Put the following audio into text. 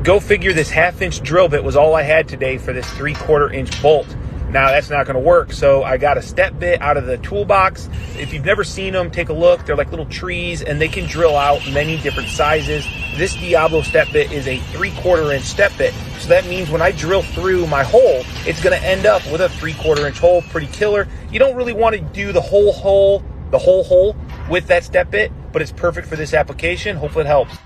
Go figure, this 1/2 inch drill bit was all I had today for this 3/4 inch bolt. Now that's not going to work, so I got a step bit out of the toolbox. If you've never seen them, take a look. They're like little trees, and they can drill out many different sizes. This Diablo step bit is a 3/4 inch step bit, so that means when I drill through my hole, it's going to end up with a 3/4 inch hole. Pretty killer. You don't really want to do the whole hole with that step bit, but it's perfect for this application. Hopefully it helps.